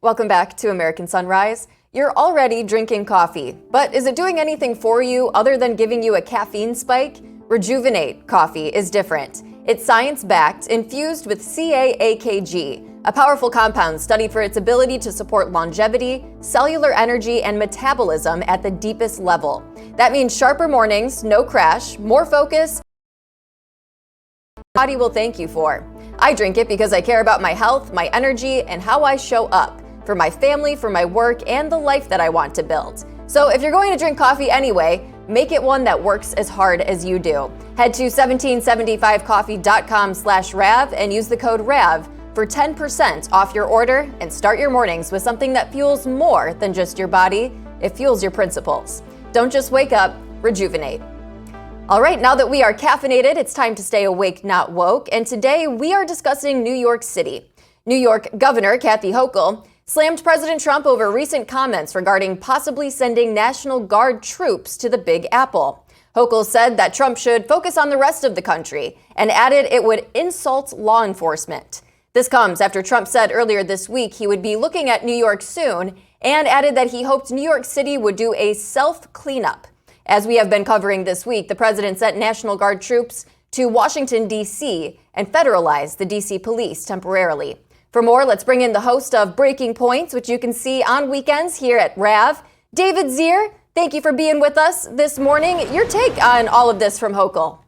Welcome back to American Sunrise. You're already drinking coffee, but is it doing anything for you other than giving you a caffeine spike? Rejuvenate coffee is different. It's science-backed, infused with CAAKG, a powerful compound studied for its ability to support longevity, cellular energy, and metabolism at the deepest level. That means sharper mornings, no crash, more focus, body will thank you for. I drink it because I care about my health, my energy, and how I show up for my family, for my work, and the life that I want to build. So if you're going to drink coffee anyway, make it one that works as hard as you do. Head to 1775coffee.com/RAV and use the code RAV for 10% off your order and start your mornings with something that fuels more than just your body. It fuels your principles. Don't just wake up, rejuvenate. All right, now that we are caffeinated, it's time to stay awake, not woke. And today we are discussing New York City. New York Governor Kathy Hochul slammed President Trump over recent comments regarding possibly sending National Guard troops to the Big Apple. Hochul said that Trump should focus on the rest of the country and added it would insult law enforcement. This comes after Trump said earlier this week he would be looking at New York soon and added that he hoped New York City would do a self-cleanup. As we have been covering this week, the president sent National Guard troops to Washington, D.C. and federalized the D.C. police temporarily. For more, let's bring in the host of Breaking Points, which you can see on weekends here at RAV, David Zere. Thank you for being with us this morning. Your take on all of this from Hochul.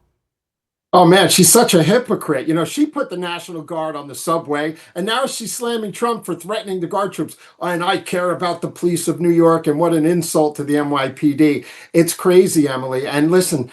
Oh man, she's such a hypocrite. You know, she put the National Guard on the subway, and now she's slamming Trump for threatening the Guard troops. And I care about the police of New York, and what an insult to the NYPD. It's crazy, Emily. And listen,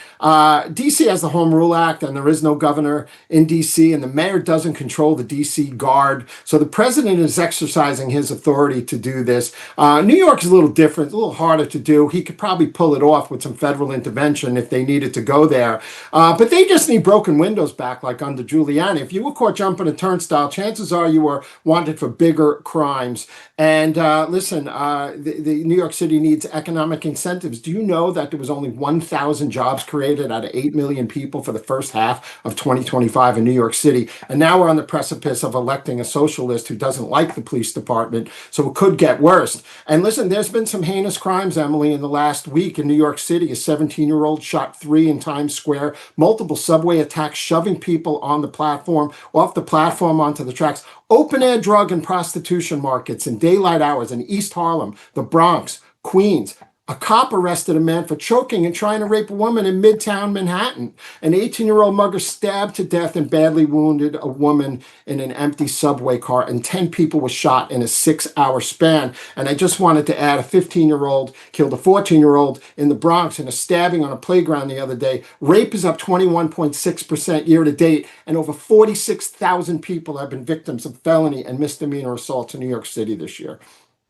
D.C. has the Home Rule Act, and there is no governor in D.C., and the mayor doesn't control the D.C. Guard. So the president is exercising his authority to do this. New York is a little different, a little harder to do. He could probably pull it off with some federal intervention if they needed to go there. But they just need broken windows back like under Giuliani. If you were caught jumping a turnstile, chances are you were wanted for bigger crimes. And listen, the New York City needs economic incentives. Do you know that there was only 1,000 jobs created out of 8 million people for the first half of 2025 in New York City? And now we're on the precipice of electing a socialist who doesn't like the police department, so it could get worse. And listen, there's been some heinous crimes, Emily, in the last week in New York City. A 17-year-old shot 3 in Times Square, multiple subway attacks, shoving people on the platform, off the platform onto the tracks, open-air drug and prostitution markets in daylight hours in East Harlem, the Bronx, Queens. A cop arrested a man for choking and trying to rape a woman in Midtown Manhattan. An 18-year-old mugger stabbed to death and badly wounded a woman in an empty subway car, and 10 people were shot in a 6-hour span. And I just wanted to add, a 15-year-old killed a 14-year-old in the Bronx in a stabbing on a playground the other day. Rape is up 21.6% year to date, and over 46,000 people have been victims of felony and misdemeanor assaults in New York City this year.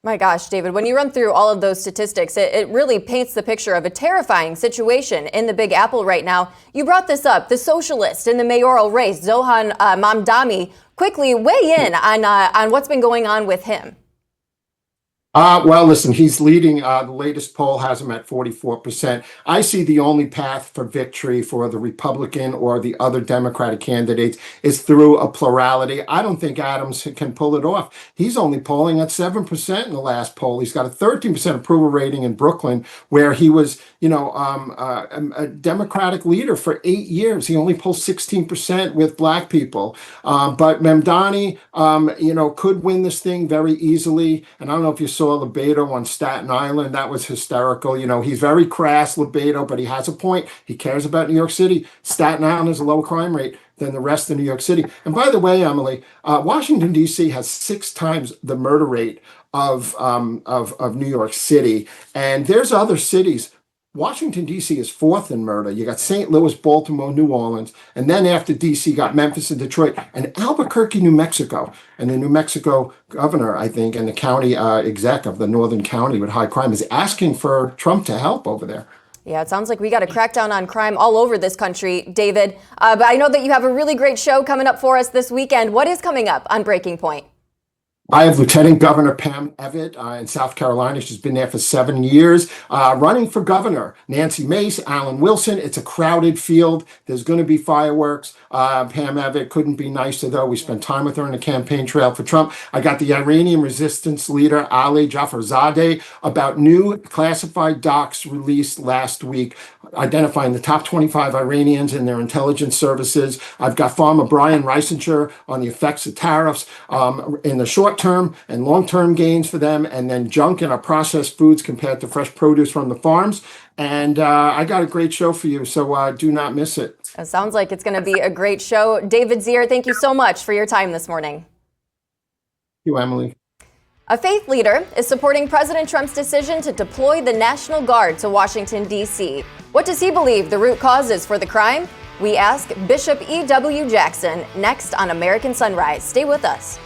My gosh, David, when you run through all of those statistics, it really paints the picture of a terrifying situation in the Big Apple right now. You brought this up, the socialist in the mayoral race, Zohan Mamdani. Quickly weigh in on what's been going on with him. Well, listen, he's leading. The latest poll has him at 44%. I see the only path for victory for the Republican or the other Democratic candidates is through a plurality. I don't think Adams can pull it off. He's only polling at 7% in the last poll. He's got a 13% approval rating in Brooklyn, where he was, a Democratic leader for 8 years. He only polls 16% with black people. But Mamdani, could win this thing very easily. And I don't know if you saw Lebedo on Staten Island. That was hysterical. He's very crass, Lebedo, but he has a point. He cares about New York City. Staten Island has a lower crime rate than the rest of New York City. And by the way, Emily, Washington, D.C. has 6 times the murder rate of New York City. And there's other cities. Washington, D.C. is 4th in murder. You got St. Louis, Baltimore, New Orleans, and then after D.C. got Memphis and Detroit, and Albuquerque, New Mexico. And the New Mexico governor, I think, and the county exec of the northern county with high crime is asking for Trump to help over there. Yeah, it sounds like we got to crack down on crime all over this country, David. But I know that you have a really great show coming up for us this weekend. What is coming up on Breaking Point? I have Lieutenant Governor Pam Evett in South Carolina. She's been there for 7 years, running for governor. Nancy Mace, Alan Wilson. It's a crowded field. There's going to be fireworks. Pam Evett couldn't be nicer, though. We spent time with her on the campaign trail for Trump. I got the Iranian resistance leader, Ali Jafarzadeh, about new classified docs released last week, identifying the top 25 Iranians and their intelligence services. I've got Farmer Brian Reisinger on the effects of tariffs in the short term and long-term gains for them, and then junk in our processed foods compared to fresh produce from the farms. And I got a great show for you, so do not miss it. It sounds like it's going to be a great show. David Zere, thank you so much for your time this morning. Thank you, Emily. A faith leader is supporting President Trump's decision to deploy the National Guard to Washington, D.C. What does he believe the root cause is for the crime? We ask Bishop E.W. Jackson next on American Sunrise. Stay with us.